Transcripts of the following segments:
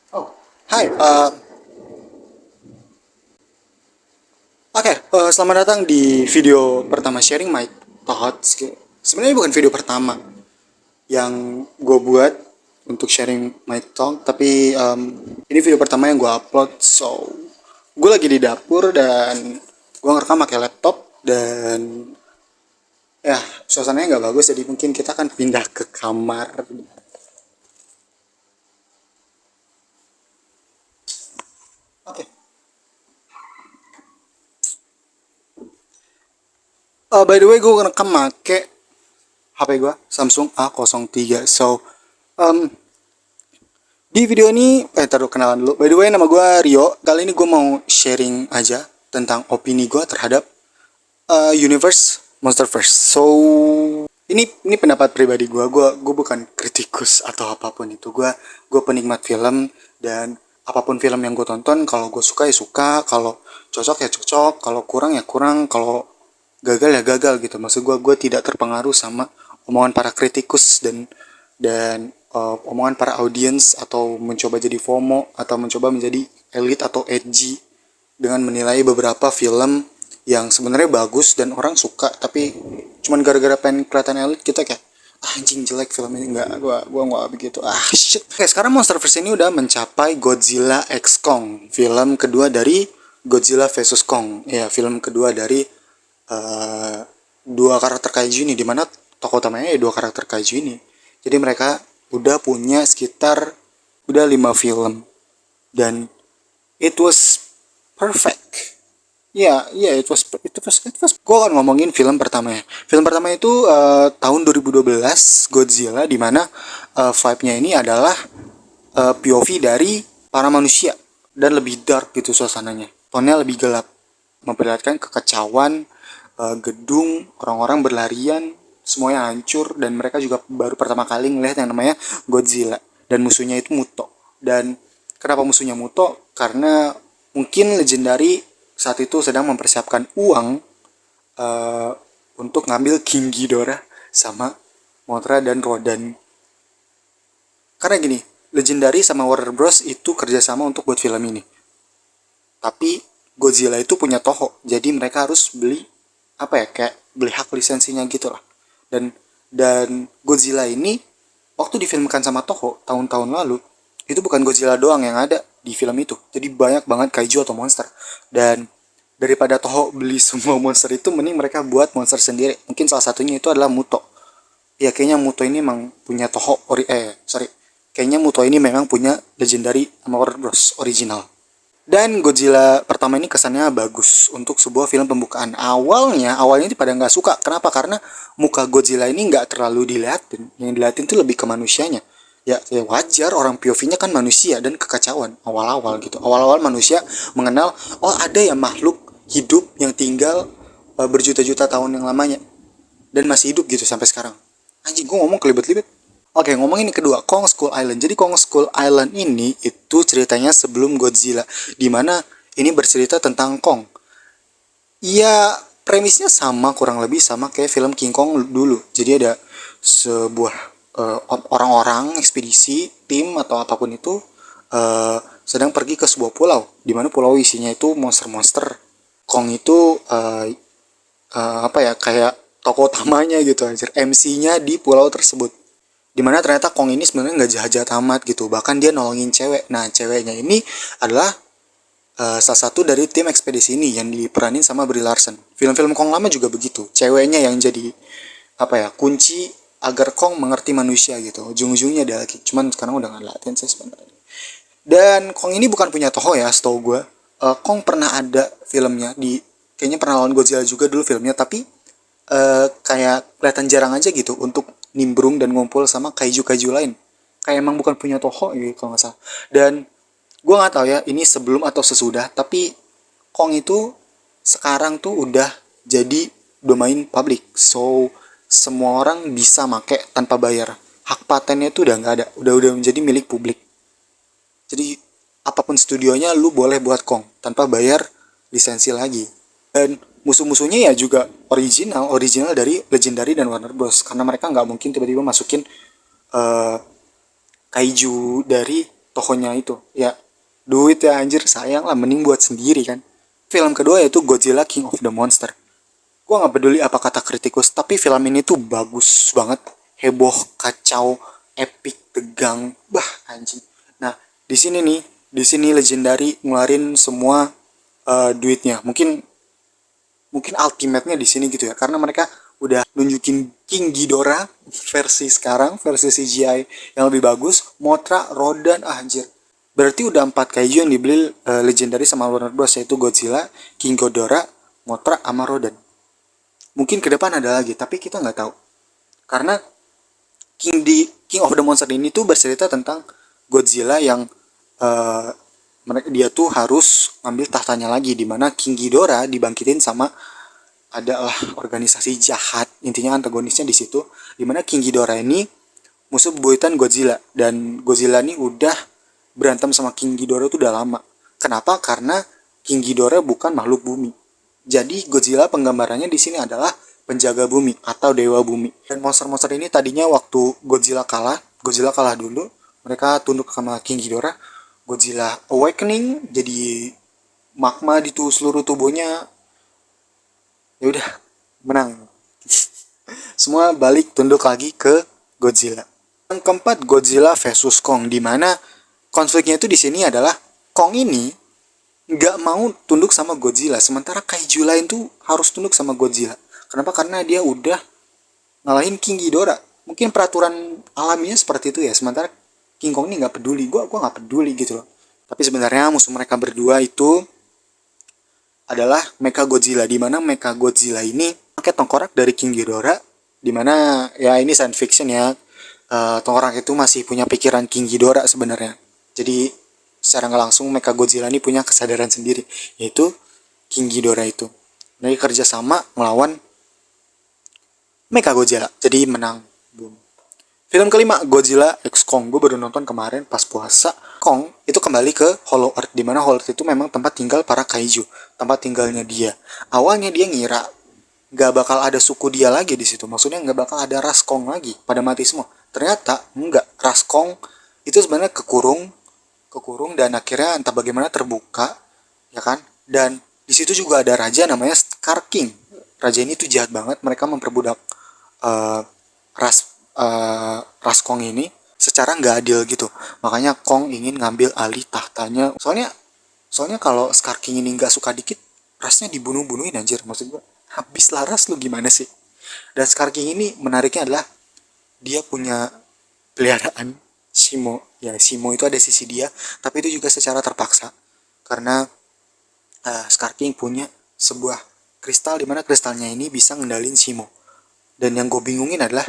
Oh, hai. Oke. Selamat datang di video pertama sharing my thoughts. Sebenarnya bukan video pertama yang gue buat untuk sharing my thought, tapi ini video pertama yang gue upload. So, gue lagi di dapur dan gue ngerekam pakai laptop dan ya suasananya nggak bagus, jadi mungkin kita akan pindah ke kamar. Oke. By the way, gue ngerekam make HP gue Samsung A03. So, um, di video ini, taruh kenalan dulu. By the way, nama gue Rio. Kali ini gue mau sharing aja tentang opini gue terhadap universe Monsterverse. So, ini pendapat pribadi gue. Gue bukan kritikus atau apapun itu. Gue penikmat film dan apapun film yang gue tonton, kalau gue suka ya suka, kalau cocok ya cocok, kalau kurang ya kurang, kalau gagal ya gagal gitu. Maksud gue tidak terpengaruh sama omongan para kritikus dan omongan para audiens, atau mencoba jadi FOMO atau mencoba menjadi elit atau edgy dengan menilai beberapa film yang sebenarnya bagus dan orang suka, tapi cuman gara-gara pengen kelihatan elit kita kayak anjing jelek film ini. Nggak, gua nggak begitu. Shit. Oke, sekarang Monsterverse ini udah mencapai Godzilla X Kong, film kedua dari Godzilla vs Kong, ya film kedua dari eh, dua karakter kaiju ini, dimana tokoh utamanya ya dua karakter kaiju ini. Jadi mereka udah punya sekitar udah 5 film dan it was perfect. Ya, yeah, it was. Gue akan ngomongin film pertamanya. Film pertama itu tahun 2012, Godzilla, di mana vibe-nya ini adalah POV dari para manusia dan lebih dark gitu suasananya. Tonnya lebih gelap, memperlihatkan kekacauan, gedung, orang-orang berlarian, semuanya hancur, dan mereka juga baru pertama kali ngelihat yang namanya Godzilla dan musuhnya itu Muto. Dan kenapa musuhnya Muto? Karena mungkin Legendary saat itu sedang mempersiapkan uang uh, untuk ngambil King Ghidorah sama Mothra dan Rodan. Karena gini, Legendary sama Warner Bros itu kerjasama untuk buat film ini. Tapi Godzilla itu punya Toho, jadi mereka harus beli apa ya, kayak beli hak lisensinya gitu lah. Dan Godzilla ini waktu difilmkan sama Toho tahun-tahun lalu, itu bukan Godzilla doang yang ada di film itu. Jadi banyak banget kaiju atau monster. Dan daripada Toho beli semua monster itu, mending mereka buat monster sendiri. Mungkin salah satunya itu adalah Muto. Ya kayaknya Muto ini memang punya Toho kayaknya Muto ini memang punya Legendary sama Warner Bros original. Dan Godzilla pertama ini kesannya bagus untuk sebuah film pembukaan. Awalnya itu pada nggak suka. Kenapa? Karena muka Godzilla ini nggak terlalu diliatin. Yang diliatin itu lebih ke manusianya. Ya wajar, orang POV-nya kan manusia dan kekacauan awal-awal gitu. Awal-awal manusia mengenal, oh ada ya makhluk hidup yang tinggal berjuta-juta tahun yang lamanya dan masih hidup gitu sampai sekarang. Anjing, gue ngomong kelibet-libet. Oke, ngomongin ini kedua, Kong Skull Island. Jadi Kong Skull Island ini itu ceritanya sebelum Godzilla, dimana ini bercerita tentang Kong. Iya, premisnya sama, kurang lebih sama kayak film King Kong dulu. Jadi ada sebuah orang-orang ekspedisi, tim atau apapun itu sedang pergi ke sebuah pulau, dimana pulau isinya itu monster-monster. Kong itu apa ya, kayak tokoh utamanya gitu anjir, MC-nya di pulau tersebut. Dimana ternyata Kong ini sebenarnya nggak jahat-jahat amat gitu, bahkan dia nolongin cewek. Nah, ceweknya ini adalah salah satu dari tim ekspedisi ini yang diperanin sama Brie Larson. Film-film Kong lama juga begitu, ceweknya yang jadi apa ya, kunci agar Kong mengerti manusia gitu. Ujung-ujungnya dia lagi, cuman sekarang udah nggak latihan sih sebenarnya. Dan Kong ini bukan punya Toho ya, setahu gue. Kong pernah ada filmnya di, kayaknya pernah lawan Godzilla juga dulu filmnya, tapi kayak kelihatan jarang aja gitu untuk nimbrung dan ngumpul sama kaiju-kaiju lain. Kayak emang bukan punya Toho gitu kalau nggak salah. Dan gue nggak tahu ya ini sebelum atau sesudah, tapi Kong itu sekarang tuh udah jadi domain publik. So semua orang bisa make tanpa bayar. Hak patennya tuh udah nggak ada, udah menjadi milik publik. Jadi apapun studionya lu boleh buat Kong tanpa bayar lisensi lagi. Dan musuh-musuhnya ya juga original dari Legendary dan Warner Bros. Karena mereka nggak mungkin tiba-tiba masukin uh, kaiju dari tokonya itu. Ya duit ya anjir, sayang lah, mending buat sendiri kan. Film kedua yaitu Godzilla King of the Monster. Gua nggak peduli apa kata kritikus, tapi film ini tuh bagus banget, heboh, kacau, epic, tegang, bah anjing. Nah di sini nih, di sini Legendary ngeluarin semua duitnya. Mungkin mungkin ultimate-nya di sini gitu ya, karena mereka udah nunjukin King Ghidorah versi sekarang, versi CGI yang lebih bagus, Mothra, Rodan, ah, anjir. Berarti udah 4 kaiju yang dibeli Legendary sama Warner Bros, yaitu Godzilla, King Ghidorah, Mothra, sama Rodan. Mungkin ke depan ada lagi, tapi kita nggak tahu. Karena King of the Monster ini tuh bercerita tentang Godzilla yang eh, dia tuh harus ngambil tahtanya lagi, di mana King Ghidorah dibangkitin sama adalah organisasi jahat, intinya antagonisnya di situ, di mana King Ghidorah ini musuh bebuyutan Godzilla, dan Godzilla ini udah berantem sama King Ghidorah itu udah lama. Kenapa? Karena King Ghidorah bukan makhluk bumi. Jadi Godzilla penggambarannya di sini adalah penjaga bumi atau dewa bumi. Dan monster-monster ini tadinya waktu Godzilla kalah dulu, mereka tunduk sama King Ghidorah. Godzilla awakening, jadi magma di seluruh tubuhnya, ya udah menang. Semua balik tunduk lagi ke Godzilla. Yang keempat, Godzilla versus Kong, di mana konfliknya itu di sini adalah Kong ini nggak mau tunduk sama Godzilla, sementara kaiju lain tuh harus tunduk sama Godzilla. Kenapa? Karena dia udah ngalahin King Ghidorah. Mungkin peraturan alaminya seperti itu ya, sementara King Kong ini nggak peduli. Gua nggak peduli gitu loh. Tapi sebenarnya musuh mereka berdua itu adalah Mecha Godzilla, di mana Mecha Godzilla ini pakai tengkorak dari King Ghidorah, di mana ya ini science fiction ya. Tengkorak itu masih punya pikiran King Ghidorah sebenarnya. Jadi secara nggak langsung Mecha Godzilla ini punya kesadaran sendiri, yaitu King Ghidorah itu. Mereka kerjasama melawan Mecha Godzilla, jadi menang. Boom. Film kelima, Godzilla X Kong. Gue baru nonton kemarin pas puasa. Kong itu kembali ke Hollow Earth, di mana Hollow Earth itu memang tempat tinggal para kaiju, tempat tinggalnya dia. Awalnya dia ngira nggak bakal ada suku dia lagi di situ, maksudnya nggak bakal ada ras Kong lagi, pada mati semua. Ternyata enggak, ras Kong itu sebenarnya kekurung dan akhirnya entah bagaimana terbuka, ya kan? Dan di situ juga ada raja namanya Scar King. Raja ini tuh jahat banget, mereka memperbudak uh, ras Kong ini secara nggak adil gitu. Makanya Kong ingin ngambil alih tahtanya. Soalnya kalau Scar King ini nggak suka dikit, rasnya dibunuh-bunuhin anjir. Maksud gue, habis lah ras lu gimana sih? Dan Scar King ini menariknya adalah dia punya peliharaan Shimo. Ya Shimo itu ada sisi dia, tapi itu juga secara terpaksa. Karena Scar King punya sebuah kristal, di mana kristalnya ini bisa ngendalin Shimo. Dan yang gue bingungin adalah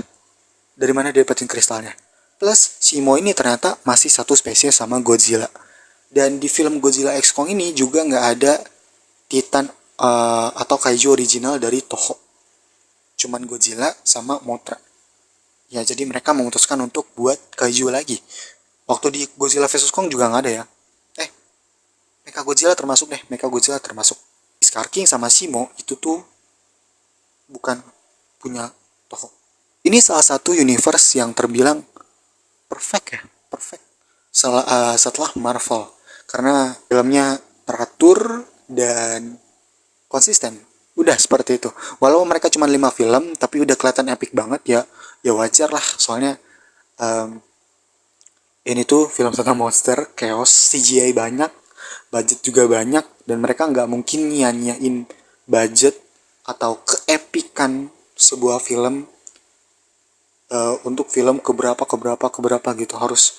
dari mana dia dapetin kristalnya. Plus Shimo ini ternyata masih satu spesies sama Godzilla. Dan di film Godzilla X Kong ini juga nggak ada Titan atau kaiju original dari Toho. Cuman Godzilla sama Mothra. Ya jadi mereka memutuskan untuk buat kaiju lagi. Waktu di Godzilla vs Kong juga nggak ada ya. Mecha Godzilla termasuk deh. Mecha Godzilla termasuk. Scar King sama Shimo itu tuh bukan punya Toho. Ini salah satu universe yang terbilang perfect ya, perfect setelah Marvel, karena filmnya teratur dan konsisten. Udah seperti itu. Walau mereka cuma 5 film, tapi udah kelihatan epic banget ya. Ya wajar lah, soalnya um, ini tuh film tentang monster, chaos, CGI banyak, budget juga banyak, dan mereka nggak mungkin nyanyain budget atau keepikan sebuah film untuk film keberapa gitu, harus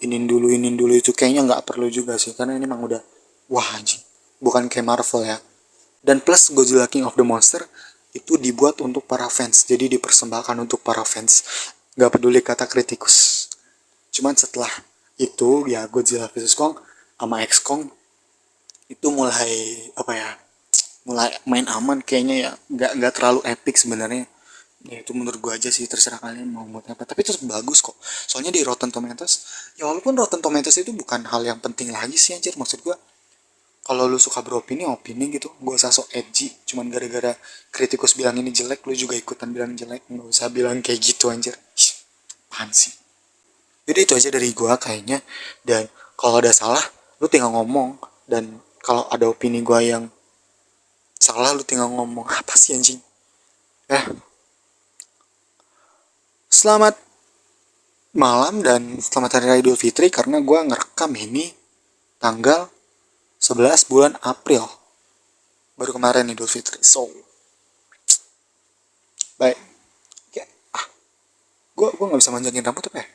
inin dulu itu kayaknya nggak perlu juga sih, karena ini emang udah wah anjing, bukan kayak Marvel ya. Dan plus Godzilla King of the Monster itu dibuat untuk para fans, jadi dipersembahkan untuk para fans, nggak peduli kata kritikus. Cuman setelah itu ya Godzilla vs Kong sama X Kong itu mulai apa ya, mulai main aman kayaknya ya, nggak terlalu epic sebenarnya. Ya itu menurut gua aja sih, terserah kalian mau buat apa, tapi itu bagus kok. Soalnya di Rotten Tomatoes, ya walaupun Rotten Tomatoes itu bukan hal yang penting lagi sih anjir, maksud gua kalau lu suka beropini opini gitu, gua usah sok edgy cuman gara-gara kritikus bilang ini jelek lu juga ikutan bilang jelek, nggak usah bilang kayak gitu anjir. Apaan sih. Jadi itu aja dari gua kayaknya. Dan kalau ada salah, lu tinggal ngomong. Dan kalau ada opini gua yang salah, lu tinggal ngomong. Apa sih anjing? Eh, selamat malam dan selamat Hari Raya Idul Fitri karena gua ngerekam ini tanggal 11 bulan April. Baru kemarin Idul Fitri. So, baik. Ya, gua nggak bisa manjangin rambut apa ya?